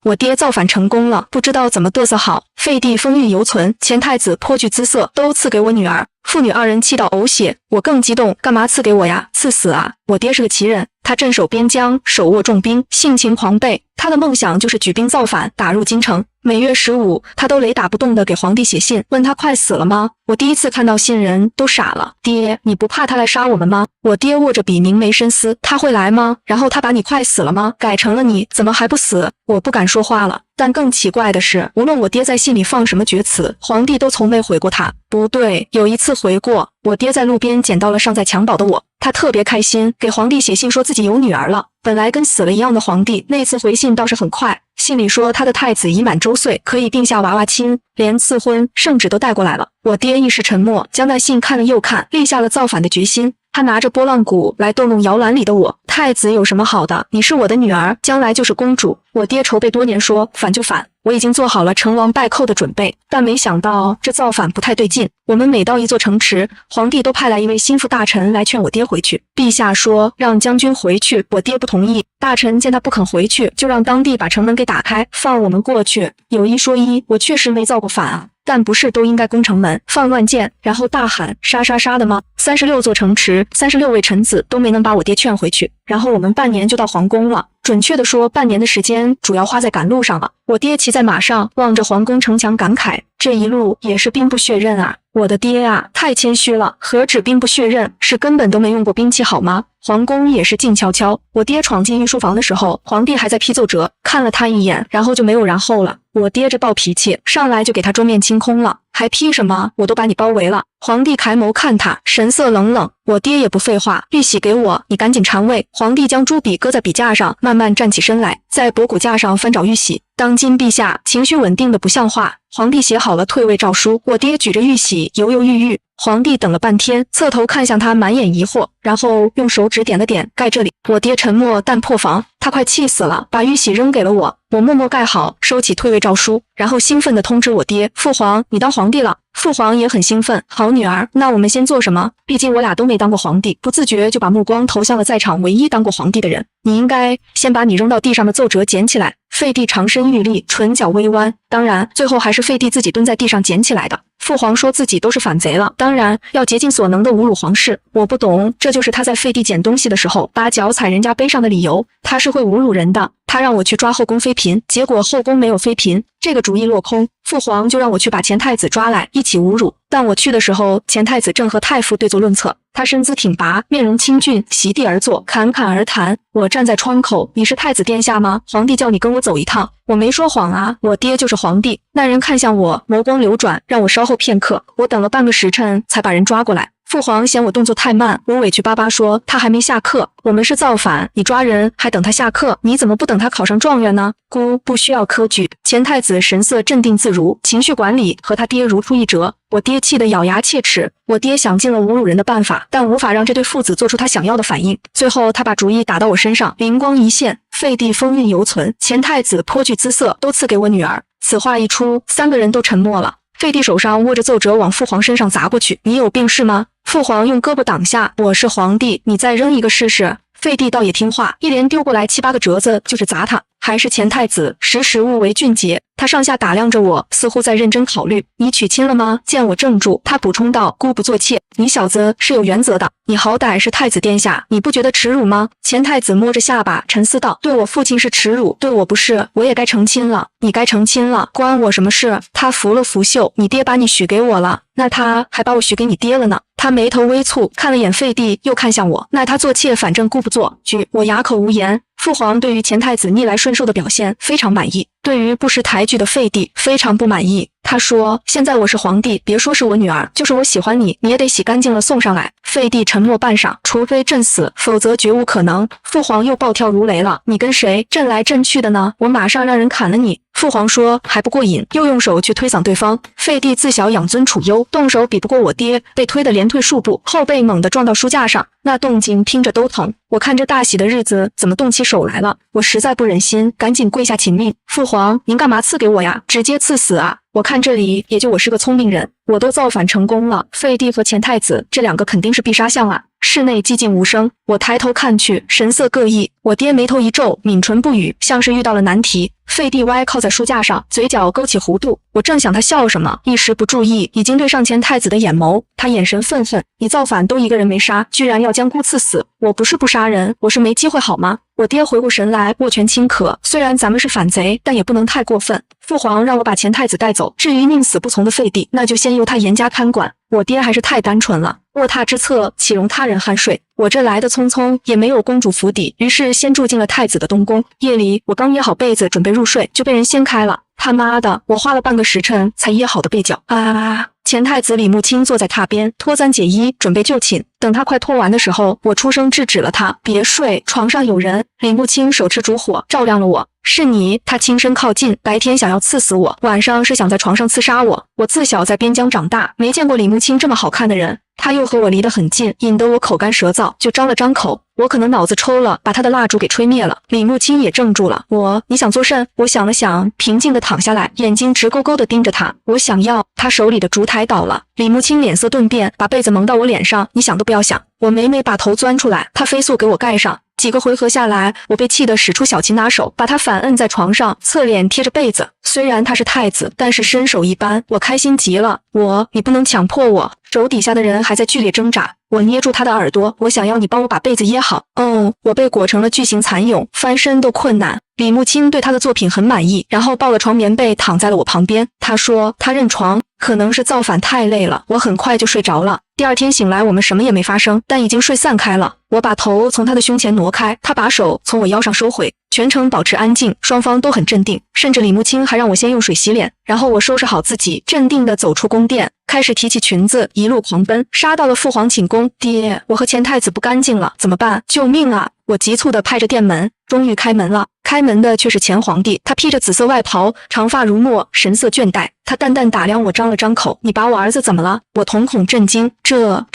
我爹造反成功了，不知道怎么嘚瑟好。废帝风韵犹存，前太子颇具姿色，都赐给我女儿。父女二人气到呕血，我更激动，干嘛赐给我呀？赐死啊！我爹是个奇人，他镇守边疆，手握重兵，性情狂悖。他的梦想就是举兵造反，打入京城。每月15，他都雷打不动地给皇帝写信，问他快死了吗？我第一次看到信人都傻了。爹，你不怕他来杀我们吗？我爹握着笔凝眉深思，他会来吗？然后他把你快死了吗改成了你，怎么还不死？我不敢说话了。但更奇怪的是，无论我爹在信里放什么绝词，皇帝都从没回过他。不对，有一次回过，我爹在路边捡到了尚在襁褓的我，他特别开心，给皇帝写信说自己有女儿了。本来跟死了一样的皇帝，那次回信倒是很快，信里说他的太子已满周岁，可以定下娃娃亲，连赐婚圣旨都带过来了。我爹一时沉默，将那信看了又看，立下了造反的决心。他拿着拨浪鼓来逗弄摇篮里的我，太子有什么好的？你是我的女儿，将来就是公主。我爹筹备多年说反就反，我已经做好了成王败寇的准备，但没想到这造反不太对劲。我们每到一座城池，皇帝都派来一位心腹大臣来劝我爹回去。陛下说让将军回去，我爹不同意。大臣见他不肯回去，就让当地把城门给打开，放我们过去。有一说一，我确实没造过反啊。但不是都应该攻城门、放乱箭，然后大喊杀杀杀的吗？36座城池，36位臣子都没能把我爹劝回去，然后我们半年就到皇宫了。准确的说，半年的时间主要花在赶路上了。我爹骑在马上，望着皇宫城墙感慨，这一路也是兵不血刃啊。我的爹啊，太谦虚了，何止兵不血刃，是根本都没用过兵器好吗？皇宫也是静悄悄。我爹闯进御书房的时候，皇帝还在批奏折，看了他一眼，然后就没有然后了。我爹这暴脾气，上来就给他桌面清空了，还批什么？我都把你包围了。皇帝抬眸看他，神色冷冷。我爹也不废话，玉玺给我，你赶紧禅位。皇帝将朱笔搁在笔架上，慢慢站起身来，在博古架上翻找玉玺。当今陛下情绪稳定的不像话，皇帝写好了退位诏书，我爹举着玉玺犹犹豫豫。皇帝等了半天，侧头看向他，满眼疑惑，然后用手指点了点，盖这里。我爹沉默但破防，他快气死了，把玉玺扔给了我。我默默盖好，收起退位诏书，然后兴奋地通知我爹：父皇，你当皇帝了。父皇也很兴奋，好女儿，那我们先做什么？毕竟我俩都没当过皇帝，不自觉就把目光投向了在场唯一当过皇帝的人。你应该先把你扔到地上的奏折捡起来。废帝长身玉立，唇角微弯，当然最后还是废帝自己蹲在地上捡起来的。父皇说自己都是反贼了，当然要竭尽所能的侮辱皇室。我不懂，这就是他在废帝捡东西的时候把脚踩人家背上的理由。他是会侮辱人的。他让我去抓后宫妃嫔，结果后宫没有妃嫔，这个主意落空。父皇就让我去把前太子抓来一起侮辱，但我去的时候，前太子正和太傅对坐论策。他身姿挺拔，面容清俊，席地而坐，侃侃而谈。我站在窗口，你是太子殿下吗？皇帝叫你跟我走一趟。我没说谎啊，我爹就是皇帝。那人看向我，眸光流转，让我稍后片刻。我等了半个时辰，才把人抓过来。父皇嫌我动作太慢，我委屈巴巴说他还没下课。我们是造反，你抓人还等他下课？你怎么不等他考上状元呢？姑不需要科举。前太子神色镇定自如，情绪管理和他爹如出一辙。我爹气得咬牙切齿。我爹想尽了侮辱人的办法，但无法让这对父子做出他想要的反应。最后他把主意打到我身上，灵光一现，废帝风韵犹存，前太子颇具姿色，都赐给我女儿。此话一出，三个人都沉默了。废帝手上握着奏折往父皇身上砸过去，你有病是吗？父皇用胳膊挡下，我是皇帝，你再扔一个试试。废帝倒也听话，一连丢过来7、8个折子就是砸他。还是前太子，识时务为俊杰。他上下打量着我，似乎在认真考虑。你娶亲了吗？见我怔住，他补充道：姑不做妾。你小子是有原则的，你好歹是太子殿下，你不觉得耻辱吗？前太子摸着下巴沉思道：对我父亲是耻辱，对我不是，我也该成亲了。你该成亲了，关我什么事？他拂了拂袖，你爹把你许给我了，那他还把我许给你爹了呢。他眉头微蹙，看了眼废帝，又看向我。那他做妾，反正姑不做。我哑口无言。父皇对于前太子逆来顺受的表现非常满意，对于不识抬举的废帝非常不满意。他说：现在我是皇帝，别说是我女儿，就是我喜欢你，你也得洗干净了送上来。废帝沉默半晌，除非朕死，否则绝无可能。父皇又暴跳如雷了，你跟谁震来震去的呢？我马上让人砍了你。父皇说还不过瘾，又用手去推搡对方。废帝自小养尊处优，动手比不过我爹，被推得连退数步，后背猛地撞到书架上，那动静听着都疼。我看这大喜的日子怎么动起手来了，我实在不忍心，赶紧跪下请命。父皇，您干嘛赐给我呀？直接赐死啊！我看这里也就我是个聪明人，我都造反成功了，废帝和前太子这两个肯定是必杀项啊。室内寂静无声，我抬头看去，神色各异。我爹眉头一皱，抿唇不语，像是遇到了难题。废帝歪靠在书架上，嘴角勾起弧度。我正想他笑什么，一时不注意，已经对上前太子的眼眸。他眼神愤恨：你造反都一个人没杀，居然要将姑刺死！我不是不杀人，我是没机会好吗？我爹回过神来，握拳轻可。虽然咱们是反贼，但也不能太过分。父皇让我把前太子带走，至于宁死不从的废帝，那就先由他严加看管。我爹还是太单纯了，卧榻之侧岂容他人酣睡？我这来的匆匆，也没有公主府邸，于是先住进了太子的东宫。夜里，我刚掖好被子准备入睡，就被人掀开了。他妈的，我花了半个时辰才掖好的被角啊！前太子李慕清坐在榻边，脱簪解衣，准备就寝。等他快脱完的时候，我出声制止了他：别睡，床上有人。李慕清手持烛火，照亮了我。是你，他轻声靠近。白天想要刺死我，晚上是想在床上刺杀我。我自小在边疆长大，没见过李慕清这么好看的人。他又和我离得很近，引得我口干舌燥，就张了张口。我可能脑子抽了，把他的蜡烛给吹灭了。李慕清也怔住了。你想做甚？我想了想，平静地躺下来，眼睛直勾勾地盯着他。我想要。他手里的烛台倒了。李慕清脸色顿变，把被子蒙到我脸上。你想都不要想。我每每把头钻出来，他飞速给我盖上。几个回合下来，我被气得使出小擒拿手，把他反摁在床上，侧脸贴着被子。虽然他是太子，但是身手一般，我开心极了。你不能强迫我。手底下的人还在剧烈挣扎，我捏住他的耳朵，我想要你帮我把被子掖好。我被裹成了巨型蚕蛹，翻身都困难。李慕清对他的作品很满意，然后抱了床棉被躺在了我旁边。他说他认床，可能是造反太累了，我很快就睡着了。第二天醒来，我们什么也没发生，但已经睡散开了。我把头从他的胸前挪开，他把手从我腰上收回，全程保持安静，双方都很镇定，甚至李慕清还让我先用水洗脸。然后我收拾好自己，镇定地走出宫殿，开始提起裙子，一路狂奔，杀到了父皇寝宫。爹，我和前太子不干净了，怎么办？救命啊！我急促地拍着殿门，终于开门了。开门的却是前皇帝，他披着紫色外袍，长发如墨，神色倦怠。他淡淡打量我，张了张口：你把我儿子怎么了？我瞳孔震惊，这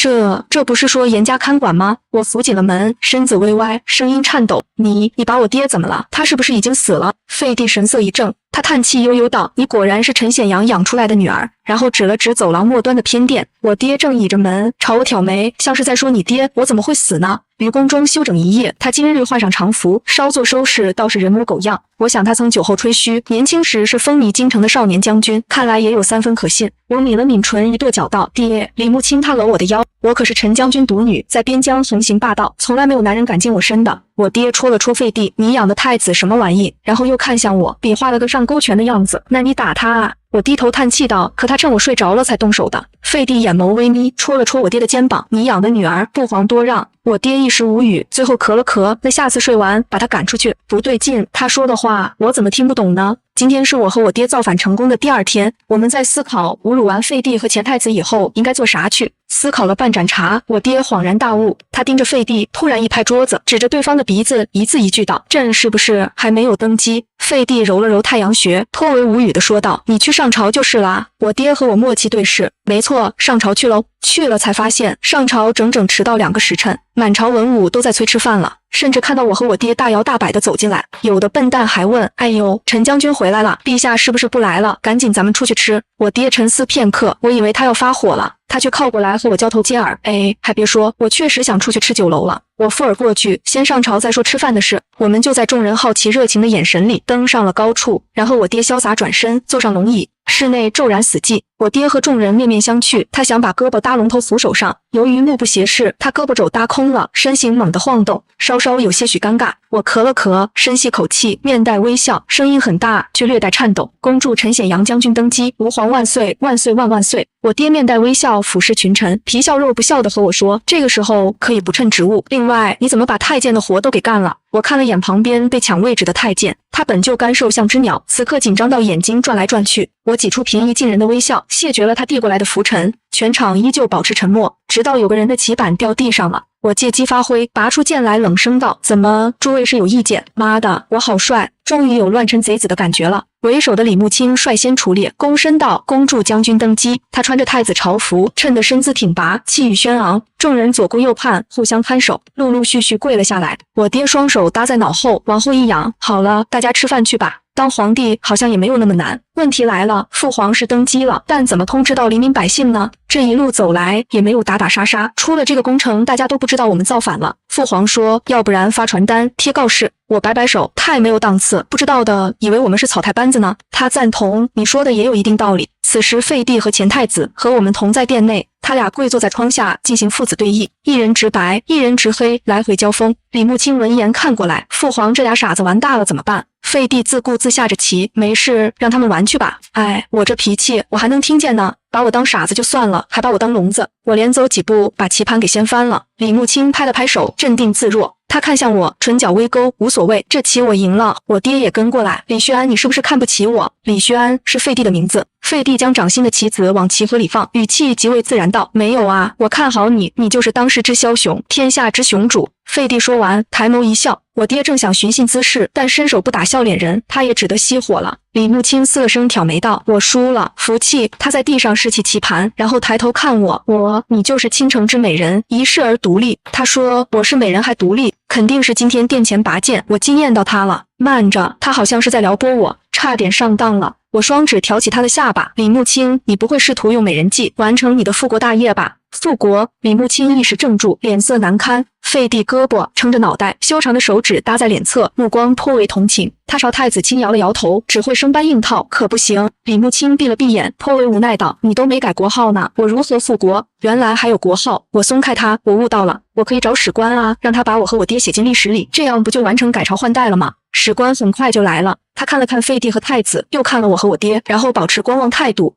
不是说严加看管吗？我扶紧了门，身子微歪，声音颤抖：你把我爹怎么了？他是不是已经死了？废帝神色一怔，他叹气悠悠道：你果然是陈显阳养出来的女儿。然后指了指走廊末端的偏殿。我爹正倚着门朝我挑眉，像是在说：你爹我怎么会死呢？于宫中休整一夜，他今日换上常服，稍作收拾，倒是人模狗样。我想他曾酒后吹嘘，年轻时是风靡京城的少年将军，看来也有3分可信。我抿了抿唇，一跺脚道：爹。李慕清他搂我的腰，我可是陈将军独女，在边疆横行霸道，从来没有男人敢近我身的。我爹戳了戳废帝：你养的太子什么玩意？然后又看向我，比划了个上勾拳的样子。那你打他啊！我低头叹气道：可他趁我睡着了才动手的。废帝眼眸微眯，戳了戳我爹的肩膀：你养的女儿不遑多让。我爹一时无语，最后咳了咳：那下次睡完把他赶出去。不对劲，他说的话我怎么听不懂呢？今天是我和我爹造反成功的第2天，我们在思考侮辱完废帝和前太子以后应该做啥去。思考了半盏茶，我爹恍然大悟，他盯着废帝，突然一拍桌子，指着对方的鼻子，一字一句道：朕是不是还没有登基？废帝揉了揉太阳穴，颇为无语地说道：你去上朝就是啦。我爹和我默契对视，没错，上朝去喽。去了才发现上朝整整迟到2个时辰，满朝文武都在催吃饭了，甚至看到我和我爹大摇大摆地走进来，有的笨蛋还问：哎呦，陈将军回来了，陛下是不是不来了？赶紧咱们出去吃。我爹沉思片刻，我以为他要发火了，他却靠过来和我交头接耳。还别说，我确实想出去吃酒楼了。我附耳过去，先上朝再说吃饭的事。我们就在众人好奇热情的眼神里登上了高处，然后我爹潇洒转身坐上龙椅，室内骤然死寂。我爹和众人面面相觑，他想把胳膊搭龙头扶手上，由于目不斜视，他胳膊肘搭空了，身形猛地晃动，稍稍有些许尴尬。我咳了咳，深吸口气，面带微笑，声音很大，却略带颤抖：恭祝陈显阳将军登基，吾皇万岁，万岁万万岁！我爹面带微笑，俯视群臣，皮笑肉不笑地和我说：这个时候可以不称职务。另外，你怎么把太监的活都给干了？我看了眼旁边被抢位置的太监，他本就干瘦像只鸟，此刻紧张到眼睛转来转去。我挤出平易近人的微笑，谢绝了他递过来的拂尘。全场依旧保持沉默，直到有个人的棋板掉地上了。我借机发挥，拔出剑来，冷声道：怎么，诸位是有意见？妈的，我好帅，终于有乱臣贼子的感觉了。为首的李慕清率先出列，躬身道：恭祝将军登基。他穿着太子朝服，衬得身姿挺拔，气宇轩昂。众人左顾右盼，互相看手，陆陆续续跪了下来。我爹双手搭在脑后，往后一仰：好了，大家吃饭去吧。当皇帝好像也没有那么难。问题来了，父皇是登基了，但怎么通知到黎民百姓呢？这一路走来也没有打打杀杀，出了这个工程，大家都不知道我们造反了。父皇说，要不然发传单贴告示。我摆摆手，太没有档次，不知道的以为我们是草台班子呢。他赞同，你说的也有一定道理。此时废帝和钱太子和我们同在殿内，他俩跪坐在窗下进行父子对弈，一人执白，一人执黑，来回交锋。李慕卿闻言看过来，父皇这俩傻子玩大了怎么办？废帝自顾自下着棋，没事，让他们玩去吧。哎，我这脾气我还能听见呢，把我当傻子就算了，还把我当聋子。我连走几步把棋盘给掀翻了。李慕卿拍了拍手，镇定自若。他看向我，唇角微勾，无所谓，这棋我赢了。我爹也跟过来。李旭安，你是不是看不起我？李旭安是废帝的名字。废帝将掌心的棋子往棋盒里放，语气极为自然道：“没有啊，我看好你，你就是当世之枭雄，天下之雄主。”废帝说完，抬眸一笑。我爹正想寻衅滋事，但伸手不打笑脸人，他也只得熄火了。李慕卿嘶了声挑眉道：“我输了。”服气。他在地上拾起棋盘，然后抬头看我：“你就是倾城之美人，一世而独立。”他说：“我是美人还独立，肯定是今天殿前拔剑，我惊艳到他了。”慢着，他好像是在撩拨我，差点上当了。我双指挑起他的下巴：“李慕卿，你不会试图用美人计完成你的复国大业吧？”复国！李慕卿一时怔住，脸色难堪。废帝胳膊撑着脑袋，修长的手指搭在脸侧，目光颇为同情。他朝太子轻摇了摇头，只会生搬硬套，可不行。李慕卿闭了闭眼，颇为无奈道：“你都没改国号呢，我如何复国？原来还有国号。”我松开他，我悟到了，我可以找史官啊，让他把我和我爹写进历史里，这样不就完成改朝换代了吗？史官很快就来了。他看了看废帝和太子，又看了我和我爹，然后保持观望态度。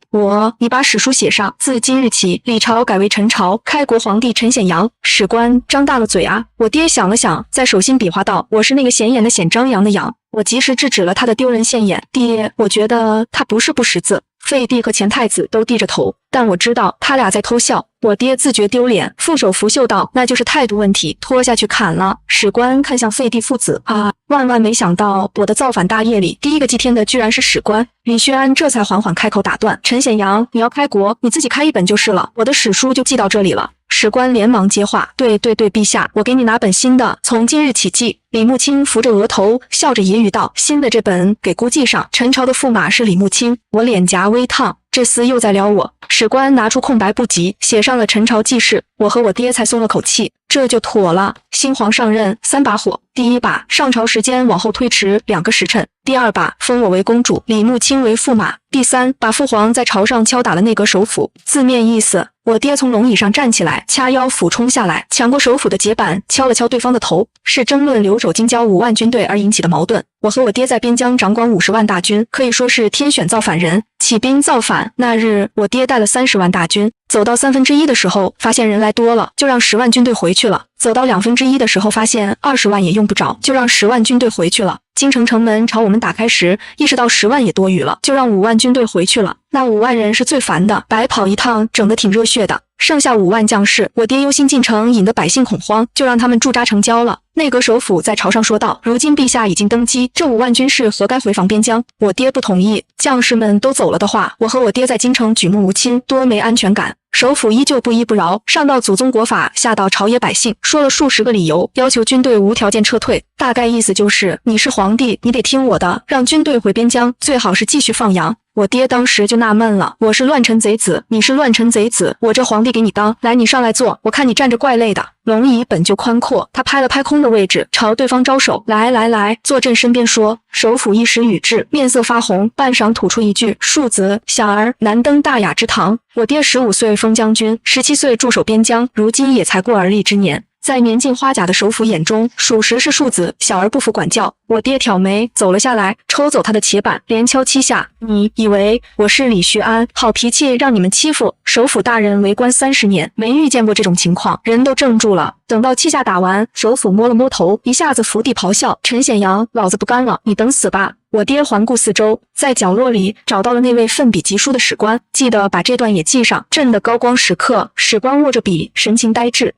你把史书写上，自今日起，李朝改为陈朝，开国皇帝陈显阳。史官张大了嘴啊！我爹想了想，在手心比划道：“我是那个显眼的显，张扬的扬。”我及时制止了他的丢人现眼。爹，我觉得他不是不识字。废帝和钱太子都低着头，但我知道他俩在偷笑。我爹自觉丢脸，负手拂袖道：“那就是态度问题，拖下去砍了。”史官看向废帝父子啊，万万没想到我的造反大业里，第一个祭天的居然是史官。李旭安这才缓缓开口打断：“陈显阳，你要开国，你自己开一本就是了，我的史书就记到这里了。”史官连忙接话：“对，陛下，我给你拿本新的，从今日起记。”李慕卿扶着额头，笑着揶揄道：“新的这本给孤记上，陈朝的驸马是李慕卿。”我脸颊微烫，这厮又在撩我。史官拿出空白簿籍，写上了陈朝记事，我和我爹才松了口气，这就妥了。新皇上任3把火，第一把上朝时间往后推迟2个时辰，第二把封我为公主，李慕卿为驸马，第3把父皇在朝上敲打了内阁首辅。字面意思，我爹从龙椅上站起来，掐腰俯冲下来，抢过首辅的节板，敲了敲对方的头，是争论留守京郊5万军队而引起的矛盾。我和我爹在边疆掌管50万大军，可以说是天选造反人。起兵造反那日，我爹带了30万大军，走到1/3的时候，发现人来多了，就让10万军队回去了。走到1/2的时候，发现20万也用不着，就让10万军队回去了。京城城门朝我们打开时，意识到10万也多余了，就让5万军队回去了。那5万人是最烦的，白跑一趟，整得挺热血的。剩下5万将士，我爹忧心进城，引得百姓恐慌，就让他们驻扎城郊了。内阁首辅在朝上说道：“如今陛下已经登基，这5万军士何该回防边疆？”我爹不同意，将士们都走了的话，我和我爹在京城举目无亲，多没安全感。首辅依旧不依不饶，上到祖宗国法，下到朝野百姓，说了数十个理由，要求军队无条件撤退。大概意思就是，你是皇帝，你得听我的，让军队回边疆，最好是继续放羊。我爹当时就纳闷了，我是乱臣贼子，你是乱臣贼子，我这皇帝给你当，来你上来坐，我看你站着怪累的。龙椅本就宽阔，他拍了拍空的位置，朝对方招手，来，坐朕身边说。首辅一时语滞，面色发红，半晌吐出一句：“庶子，小儿难登大雅之堂。”我爹15岁封将军，17岁驻守边疆，如今也才过而立之年。在年近花甲的首辅眼中，属实是庶子，小儿不服管教。我爹挑眉走了下来，抽走他的铁板，连敲7下。你以为我是李旭安，好脾气让你们欺负？首辅大人为官30年，没遇见过这种情况，人都怔住了。等到7下打完，首辅摸了摸头，一下子伏地咆哮：“陈显阳，老子不干了，你等死吧！”我爹环顾四周，在角落里找到了那位奋笔疾书的史官，记得把这段也记上。朕的高光时刻，史官握着笔，神情呆滞。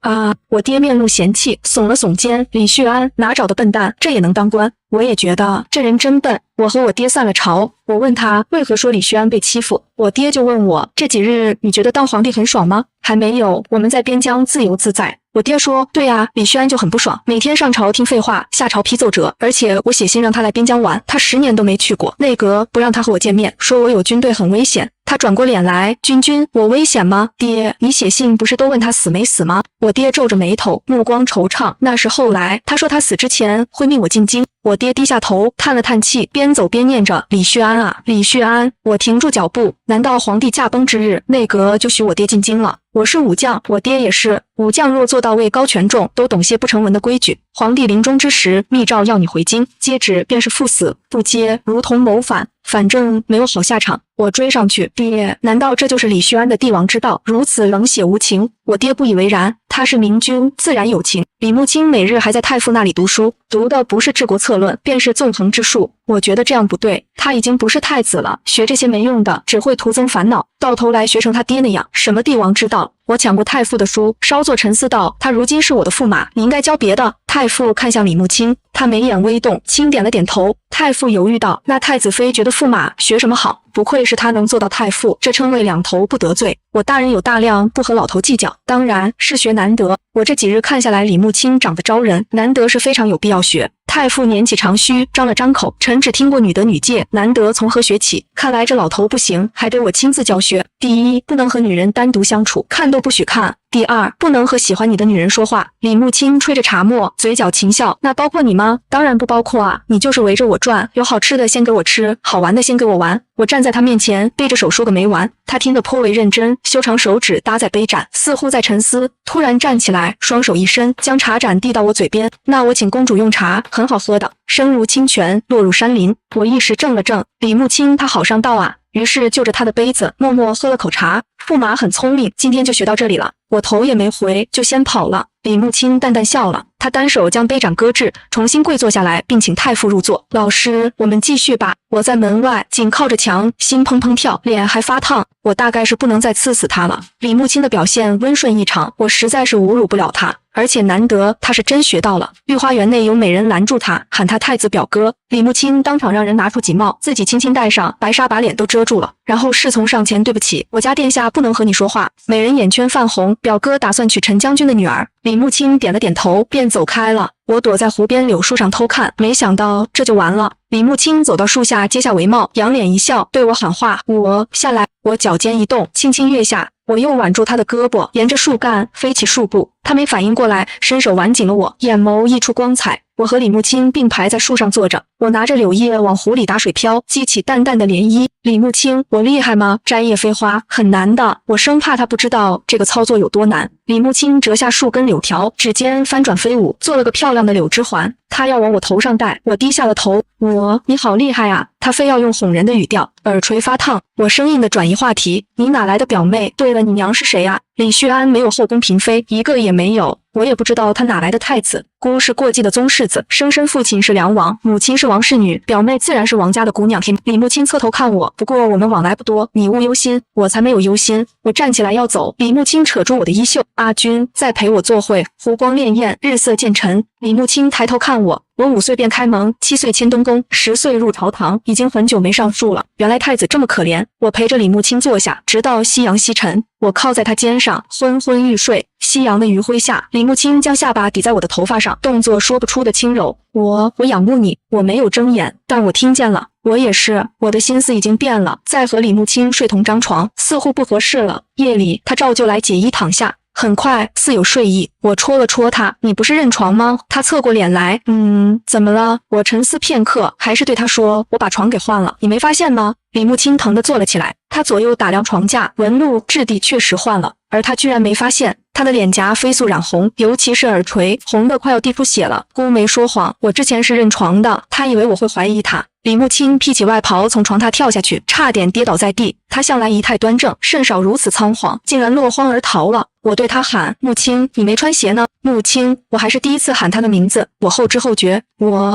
我爹面露嫌弃，耸了耸肩：“李旭安，哪找的笨蛋，这也能当官？”我也觉得这人真笨。我和我爹散了朝，我问他为何说李旭安被欺负，我爹就问我：“这几日你觉得当皇帝很爽吗？”还没有，我们在边疆自由自在。我爹说：“对啊，李旭安就很不爽，每天上朝听废话，下朝批奏折，而且我写信让他来边疆玩，他10年都没去过。内阁不让他和我见面，说我有军队很危险。他转过脸来，君君，我危险吗？爹，你写信不是都问他死没死吗？我爹皱着眉头，目光惆怅。那是后来，他说他死之前会命我进京。我爹低下头，叹了叹气，边走边念着李旭安啊，李旭安。我停住脚步，难道皇帝驾崩之日，内阁就许我爹进京了？我是武将，我爹也是。武将若做到位高权重，都懂些不成文的规矩。皇帝临终之时，密诏要你回京，接旨便是赴死，不接如同谋反，反正没有好下场。我追上去，爹，难道这就是李旭安的帝王之道，如此冷血无情？我爹不以为然，他是明君，自然有情。李慕清每日还在太傅那里读书，读的不是治国策论，便是纵横之术。我觉得这样不对，他已经不是太子了，学这些没用的，只会徒增烦恼，到头来学成他爹那样，什么帝王之道。我抢过太傅的书，稍作沉思道：“他如今是我的驸马，你应该教别的。”太傅看向李慕清，他眉眼微动，轻点了点头。太傅犹豫道：“那太子妃觉得驸马学什么好？不愧是他能做到太傅，这称谓两头不得罪。我大人有大量，不和老头计较，当然是学难得。我这几日看下来，李慕清长得招人，难得是非常有必要学。”太傅捻起长须，张了张口：“臣只听过女德女戒，难得从何学起？看来这老头不行，还得我亲自教学。第一，不能和女人单独相处，看都不许看；第二，不能和喜欢你的女人说话。”李慕清吹着茶沫，嘴角噙笑：“那包括你吗？当然不包括啊！你就是围着我转，有好吃的先给我吃，好玩的先给我玩。”我站在他面前，背着手说个没完。他听得颇为认真，修长手指搭在杯盏，似乎在沉思。突然站起来，双手一伸，将茶盏递到我嘴边：“那我请公主用茶，很好喝的，声如清泉，落入山林。”我一时怔了怔，李慕清他好上道啊！于是就着他的杯子，默默喝了口茶。驸马很聪明，今天就学到这里了。我头也没回，就先跑了。李慕清淡淡笑了，他单手将杯盏搁置，重新跪坐下来，并请太傅入座。老师，我们继续吧。我在门外紧靠着墙，心砰砰跳，脸还发烫。我大概是不能再刺死他了。李慕清的表现温顺异常，我实在是侮辱不了他。而且难得他是真学到了。御花园内有美人拦住他，喊他太子表哥。李慕清当场让人拿出锦帽，自己轻轻戴上，白纱把脸都遮住了。然后侍从上前：“对不起，我家殿下不能和你说话。”美人眼圈泛红，表哥打算娶陈将军的女儿。李慕清点了点头，便走开了。我躲在湖边柳树上偷看，没想到这就完了。李慕清走到树下，揭下帷帽，仰脸一笑，对我喊话：“我下来。”我脚尖一动，轻轻跃下。我又挽住他的胳膊，沿着树干飞起数步。他没反应过来，伸手挽紧了我，眼眸溢出光彩。我和李慕清并排在树上坐着，我拿着柳叶往湖里打水漂，激起淡淡的涟漪。李慕清，我厉害吗？摘叶飞花很难的，我生怕他不知道这个操作有多难。李慕清折下数根柳条，指尖翻转飞舞，做了个漂亮的柳枝环。他要往我头上戴，我低下了头。你好厉害啊！他非要用哄人的语调，耳垂发烫。我生硬的转移话题：“你哪来的表妹？对了，你娘是谁啊？”李旭安没有后宫嫔妃，一个也没有。我也不知道他哪来的太子。姑是过继的宗室子，生身父亲是梁王，母亲是王氏女，表妹自然是王家的姑娘。李慕清侧头看我，不过我们往来不多，你勿忧心。我才没有忧心。我站起来要走，李慕清扯住我的衣袖：“阿君，再陪我坐会。”湖光潋滟，日色渐沉。李慕清抬头看我。我5岁便开蒙，7岁迁东宫，10岁入朝堂，已经很久没上树了。原来太子这么可怜。我陪着李慕清坐下，直到夕阳西沉，我靠在他肩上，昏昏欲睡。夕阳的余晖下，李慕清将下巴抵在我的头发上，动作说不出的轻柔。我仰慕你。我没有睁眼，但我听见了。我也是，我的心思已经变了。再和李慕清睡同张床，似乎不合适了。夜里，他照旧来解衣躺下。很快似有睡意，我戳了戳他：“你不是认床吗？”他侧过脸来：“怎么了？”我沉思片刻，还是对他说：“我把床给换了，你没发现吗？”李慕清疼地坐了起来，他左右打量床架，纹路质地确实换了，而他居然没发现。他的脸颊飞速染红，尤其是耳垂，红得快要滴出血了。姑没说谎，我之前是认床的，他以为我会怀疑他。李慕清披起外袍，从床榻跳下去，差点跌倒在地。他向来仪态端正，甚少如此仓皇，竟然落荒而逃了。我对他喊：“慕清，你没穿鞋呢。”慕清，我还是第一次喊他的名字。我后知后觉，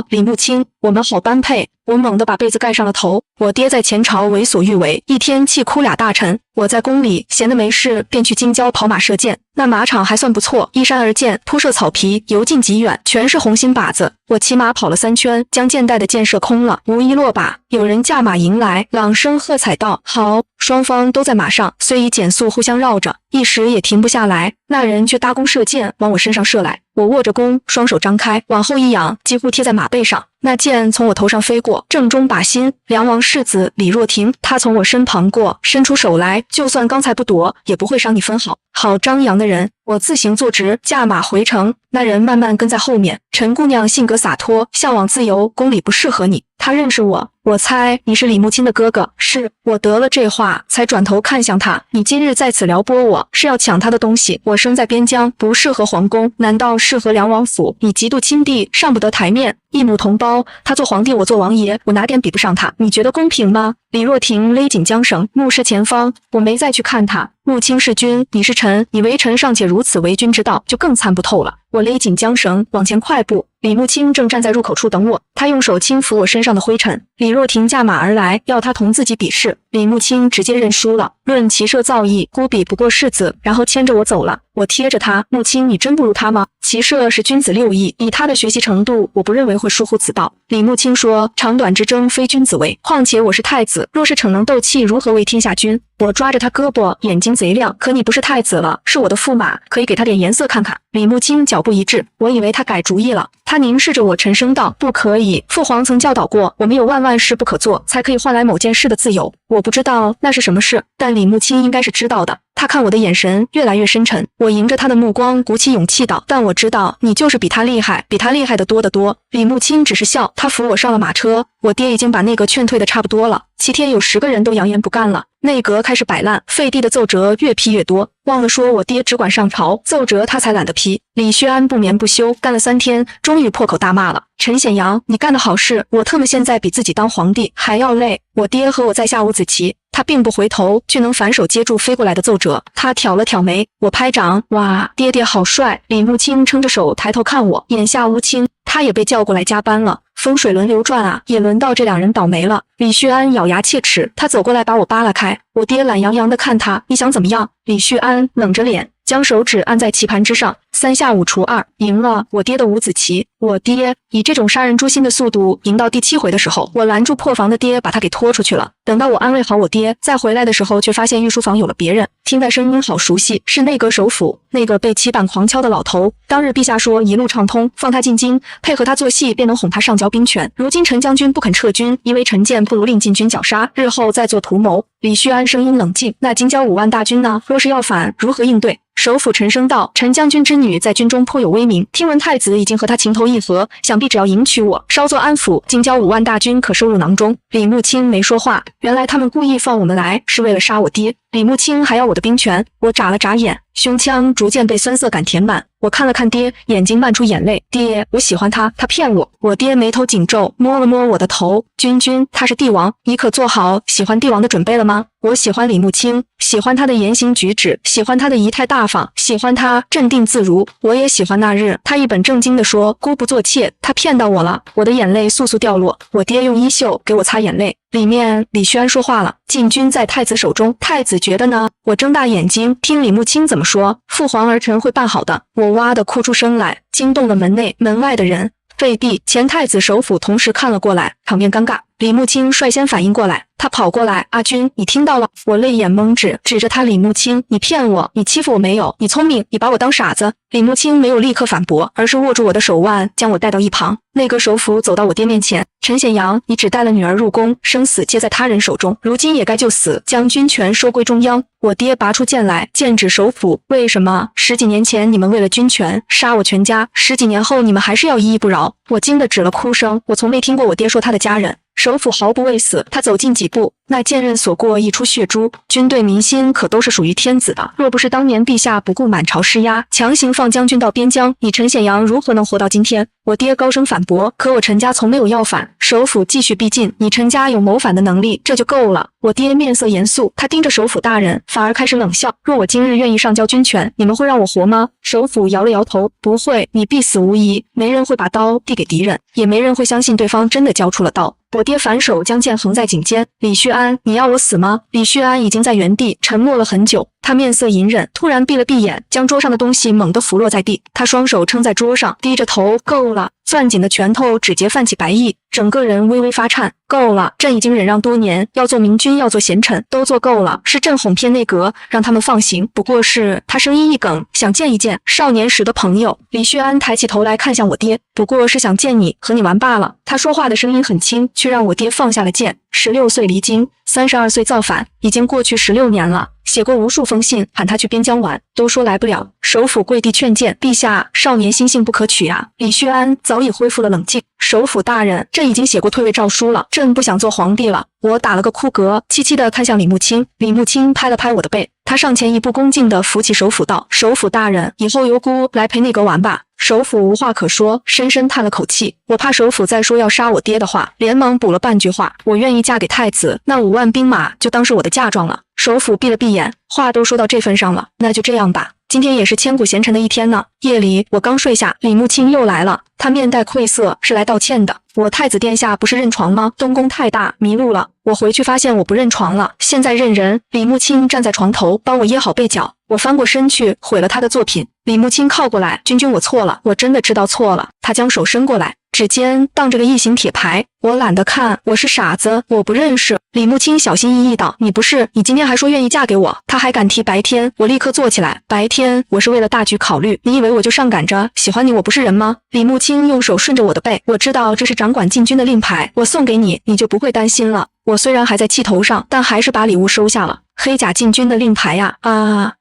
李慕清，我们好般配。我猛地把被子盖上了头。我爹在前朝为所欲为，一天气哭俩大臣。我在宫里闲得没事，便去京郊跑马射箭。那马场还算不错，依山而建，铺设草皮，由近及远，全是红心靶子。我骑马跑了3圈，将箭袋的箭射空了，无一落靶。有人驾马迎来，朗声喝彩道：“好！”双方都在马上，虽已减速，互相绕着，一时也停不下来。那人却搭弓射箭，往我身上射来。我握着弓，双手张开，往后一仰，几乎贴在马背上。那箭从我头上飞过，正中靶心。梁王世子李若婷，他从我身旁过，伸出手来，就算刚才不躲，也不会伤你分毫。好张扬的人！我自行坐直，驾马回城。那人慢慢跟在后面。陈姑娘性格洒脱，向往自由，宫里不适合你。他认识我，我猜你是李慕卿的哥哥。是。我得了这话，才转头看向他。你今日在此撩拨我，是要抢他的东西。我生在边疆，不适合皇宫，难道适合梁王府？你嫉妒亲弟，上不得台面。一母同胞，他做皇帝，我做王爷，我哪点比不上他？你觉得公平吗？李若婷勒紧缰绳，目视前方。我没再去看他。穆卿是君，你是臣，你为臣尚且如此为君之道，就更参不透了。我勒紧缰绳，往前快步。李慕卿正站在入口处等我，他用手轻抚我身上的灰尘。李若婷驾马而来，要他同自己比试。李慕卿直接认输了，论骑射造诣，孤比不过世子，然后牵着我走了。我贴着他，慕卿，你真不如他吗？骑射是君子六艺，以他的学习程度，我不认为会疏忽此道。李慕卿说，长短之争非君子为，况且我是太子，若是逞能斗气，如何为天下君？我抓着他胳膊，眼睛贼亮，可你不是太子了，是我的驸马，可以给他点颜色看看。李慕卿脚步一致，我以为他改主意了。他凝视着我，沉声道：“不可以，父皇曾教导过，我们有万事不可做，才可以换来某件事的自由。我不知道那是什么事，但李慕卿应该是知道的。”他看我的眼神越来越深沉，我迎着他的目光鼓起勇气道：“但我知道你就是比他厉害，比他厉害的多得多。”李慕卿只是笑，他扶我上了马车。我爹已经把内阁劝退的差不多了，7天有10个人都扬言不干了。内阁开始摆烂，废帝的奏折越批越多。忘了说，我爹只管上朝，奏折他才懒得批。李旭安不眠不休，干了3天，终于破口大骂了：“陈显阳，你干的好事，我特么现在比自己当皇帝还要累。”我爹和我在下五子棋，他并不回头，却能反手接住飞过来的奏折。他挑了挑眉，我拍掌：“哇，爹爹好帅！”李慕卿撑着手抬头看我，眼下无情。他也被叫过来加班了。风水轮流转啊，也轮到这2人倒霉了。李旭安咬牙切齿，他走过来把我扒拉开。我爹懒洋洋地看他，你想怎么样？李旭安冷着脸，将手指按在棋盘之上，3下5除2，赢了我爹的五子棋。我爹以这种杀人诛心的速度赢到第7回的时候，我拦住破房的爹，把他给拖出去了。等到我安慰好我爹，再回来的时候，却发现御书房有了别人。听在声音好熟悉，是内阁首辅，那个被棋板狂敲的老头。当日陛下说一路畅通，放他进京，配合他做戏，便能哄他上交兵权。如今陈将军不肯撤军，因为陈建不如令禁军绞杀，日后再做图谋。李旭安声音冷静，那京郊5万大军呢？若是要反，如何应对？首辅沉声道：“陈将军之女在军中颇有威名，听闻太子已经和她情投意合，想必只要迎娶我，稍作安抚，京郊5万大军可收入囊中。”李慕卿没说话，原来他们故意放我们来，是为了杀我爹。李慕卿还要我的兵权，我眨了眨眼，胸腔逐渐被酸涩感填满。我看了看爹，眼睛漫出眼泪。爹，我喜欢他，他骗我。我爹眉头紧皱，摸了摸我的头。君，他是帝王，你可做好喜欢帝王的准备了吗？我喜欢李慕卿，喜欢他的言行举止，喜欢他的仪态大方，喜欢他镇定自如。我也喜欢那日他一本正经地说姑不做妾，他骗到我了。我的眼泪簌簌掉落，我爹用衣袖给我擦眼泪。里面李旭安说话了：“禁军在太子手中，太子觉得呢？”我睁大眼睛听李慕卿怎么说，父皇儿臣会办好的。我哇的哭出声来，惊动了门内门外的人。废帝、前太子首辅同时看了过来，场面尴尬。李慕卿率先反应过来，他跑过来：“阿君，你听到了？”我泪眼蒙指，指着他：“李慕卿，你骗我，你欺负我没有？你聪明，你把我当傻子。”李慕卿没有立刻反驳，而是握住我的手腕，将我带到一旁。内阁首辅走到我爹面前：“陈显阳，你只带了女儿入宫，生死皆在他人手中，如今也该就死，将军权收归中央。”我爹拔出剑来，剑指首辅：“为什么10几年前你们为了军权杀我全家，10几年后你们还是要依依不饶？”我惊得止了哭声，我从没听过我爹说他的家人。首辅毫不畏死，他走近几步，那剑刃所过溢出血珠。军队民心可都是属于天子的，若不是当年陛下不顾满朝施压，强行放将军到边疆，你陈显阳如何能活到今天？我爹高声反驳：“可我陈家从没有要反。”首辅继续逼近：“你陈家有谋反的能力，这就够了。”我爹面色严肃，他盯着首辅大人，反而开始冷笑：“若我今日愿意上交军权，你们会让我活吗？”首辅摇了摇头：“不会，你必死无疑。没人会把刀递给敌人，也没人会相信对方真的交出了刀。”我爹反手将剑横在颈间：“李旭安，你要我死吗？”李旭安已经在原地沉默了很久。他面色隐忍，突然闭了闭眼，将桌上的东西猛地拂落在地。他双手撑在桌上，低着头，够了。攥紧的拳头指节泛起白翼，整个人微微发颤。够了，朕已经忍让多年，要做明君，要做贤臣，都做够了。是朕哄骗内阁，让他们放行。不过是……他声音一哽，想见一见少年时的朋友。李旭安抬起头来看向我爹，不过是想见你，和你玩罢了。他说话的声音很轻，却让我爹放下了剑。16岁离京，32岁造反，已经过去16年了。写过无数封信，喊他去边疆玩，都说来不了。首辅跪地劝谏，陛下，少年心性不可取啊。李旭安早已恢复了冷静。首辅大人，朕已经写过退位诏书了，朕不想做皇帝了。我打了个哭嗝，凄凄地看向李木清。李木清拍了拍我的背，他上前一步，恭敬地扶起首辅道：“首辅大人，以后由姑来陪内阁玩吧。”首辅无话可说，深深叹了口气。我怕首辅再说要杀我爹的话，连忙补了半句话：“我愿意嫁给太子，那5万兵马就当是我的嫁妆了。”首辅闭了闭眼，话都说到这份上了，那就这样吧。今天也是千古贤臣的一天呢。夜里我刚睡下，李木清又来了，他面带愧色，是来道歉的。我太子殿下不是认床吗？东宫太大，迷路了。我回去发现我不认床了，现在认人。李木清站在床头，帮我掖好被角。我翻过身去，毁了他的作品。李木清靠过来，君君，我错了，我真的知道错了。他将手伸过来，指尖荡着个异形铁牌。我懒得看，我是傻子，我不认识。李木清小心翼翼道：“你不是，你今天还说愿意嫁给我。”他还敢提白天，我立刻坐起来。白天，我是为了大局考虑，你以为我就上赶着喜欢你，我不是人吗？李木清用手顺着我的背，我知道这是掌管禁军的令牌，我送给你，你就不会担心了。我虽然还在气头上，但还是把礼物收下了。黑甲禁军的令牌呀！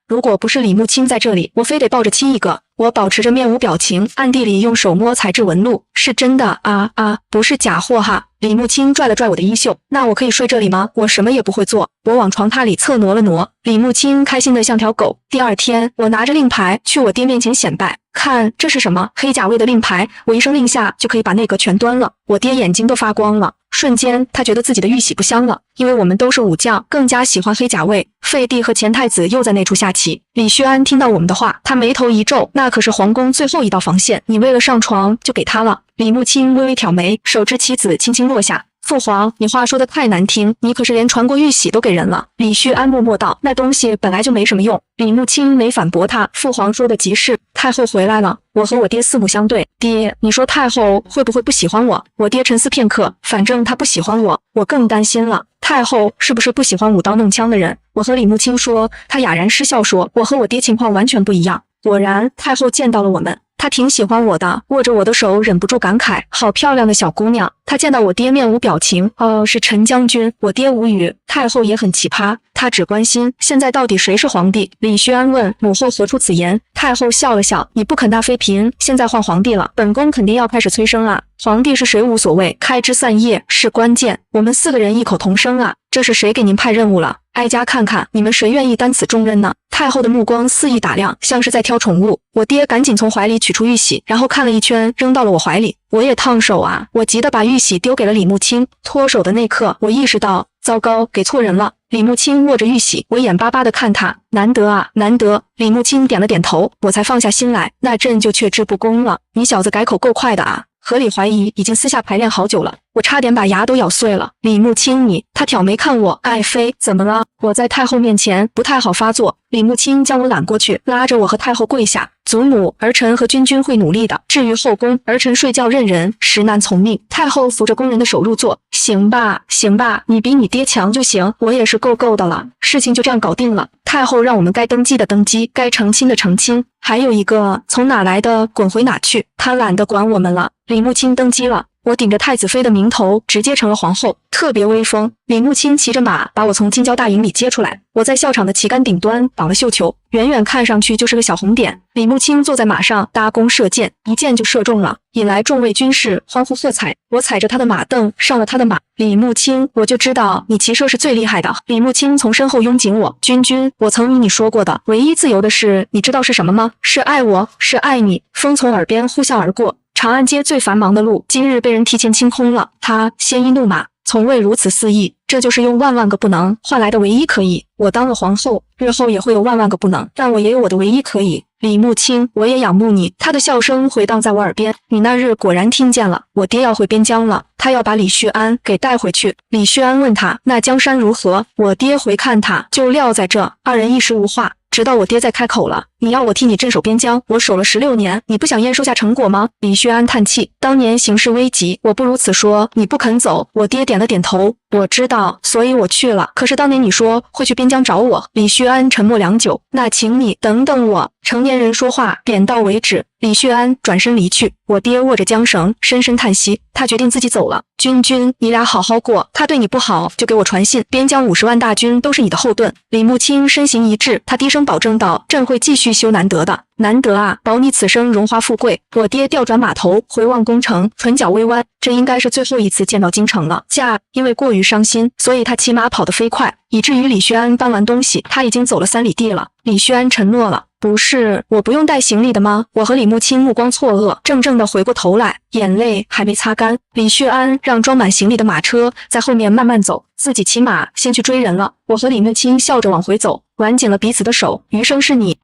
如果不是李木清在这里，我非得抱着亲一个。我保持着面无表情，暗地里用手摸材质纹路，是真的不是假货哈。李木清拽了拽我的衣袖，那我可以睡这里吗？我什么也不会做。我往床榻里侧挪了挪，李木清开心的像条狗。第二天，我拿着令牌去我爹面前显摆，看这是什么？黑甲卫的令牌，我一声令下就可以把内阁全端了。我爹眼睛都发光了，瞬间他觉得自己的玉玺不香了，因为我们都是武将，更加喜欢黑甲卫。废帝和前太子又在那处下棋。李旭安听到我们的话，他眉头一皱，那可是皇宫最后一道防线，你为了上床就给他了。李木清微微挑眉，手执棋子轻轻落下。父皇，你话说的太难听，你可是连传国玉玺都给人了。李旭安默默道：“那东西本来就没什么用。”李木清没反驳他，父皇说的极是。太后回来了，我和我爹四目相对。爹，你说太后会不会不喜欢我？我爹沉思片刻，反正她不喜欢我，我更担心了。太后是不是不喜欢舞刀弄枪的人？我和李木清说，他哑然失笑说，我和我爹情况完全不一样。果然，太后见到了我们。她挺喜欢我的，握着我的手忍不住感慨，好漂亮的小姑娘。她见到我爹面无表情，是陈将军，我爹无语。太后也很奇葩，她只关心现在到底谁是皇帝。李旭安问母后何出此言，太后笑了笑，你不肯大妃嫔，现在换皇帝了，本宫肯定要开始催生啊。皇帝是谁无所谓，开枝散叶是关键。我们4个人异口同声啊，这是谁给您派任务了？哀家看看，你们谁愿意担此重任呢？太后的目光肆意打量，像是在挑宠物。我爹赶紧从怀里取出玉玺，然后看了一圈，扔到了我怀里。我也烫手啊！我急得把玉玺丢给了李木清。脱手的那刻，我意识到，糟糕，给错人了。李木清握着玉玺，我眼巴巴地看他，难得啊，难得。李木清点了点头，我才放下心来。那朕就却之不恭了。你小子改口够快的啊！合理怀疑已经私下排练好久了，我差点把牙都咬碎了。李木清你，他挑眉看我，爱妃怎么了？我在太后面前不太好发作。李木清将我揽过去，拉着我和太后跪下。祖母，儿臣和君君会努力的。至于后宫，儿臣睡觉认人，实难从命。太后扶着宫人的手入座，行吧，行吧，你比你爹强就行，我也是够够的了。事情就这样搞定了。太后让我们该登基的登基，该成亲的成亲，还有一个从哪来的滚回哪去，她懒得管我们了。李木清登基了。我顶着太子妃的名头，直接成了皇后，特别威风。李木清骑着马把我从金郊大营里接出来，我在校场的旗杆顶端绑了绣球，远远看上去就是个小红点。李木清坐在马上搭弓射箭，一箭就射中了，引来众位军士欢呼喝彩。我踩着他的马镫上了他的马。李木清，我就知道你骑射是最厉害的。李木清从身后拥紧我，君君，我曾与你说过的，唯一自由的事，你知道是什么吗？是爱我，是爱你。风从耳边呼啸而过。长安街最繁忙的路，今日被人提前清空了。他鲜衣怒马，从未如此肆意。这就是用万万个不能换来的唯一可以。我当了皇后，日后也会有万万个不能，但我也有我的唯一可以。李木清，我也仰慕你。他的笑声回荡在我耳边。你那日果然听见了，我爹要回边疆了，他要把李旭安给带回去。李旭安问他，那江山如何？我爹回看他，就撂在这。二人一时无话，直到我爹再开口了，你要我替你镇守边疆，我守了16年，你不想验收下成果吗？李旭安叹气，当年形势危急，我不如此说，你不肯走。我爹点了点头，我知道，所以我去了。可是当年你说会去边疆找我。李旭安沉默良久，那请你等等我，成年人说话点到为止。李旭安转身离去，我爹握着缰绳，深深叹息，他决定自己走了。君，你俩好好过，他对你不好，就给我传信，边疆50万大军都是你的后盾。李木清身形一滞，他低声保证道，朕会继续修难得的。难得啊，保你此生荣华富贵。我爹调转马头，回望宫城，唇角微弯，这应该是最后一次见到京城了。因为过于伤心，所以他骑马跑得飞快，以至于李旭安搬完东西，他已经走了3里地了。李旭安承诺了，不是，我不用带行李的吗？我和李木清目光错愕，怔怔地回过头来，眼泪还没擦干。李旭安让装满行李的马车在后面慢慢走，自己骑马先去追人了。我和李木清笑着往回走，挽紧了彼此的手，余生是你。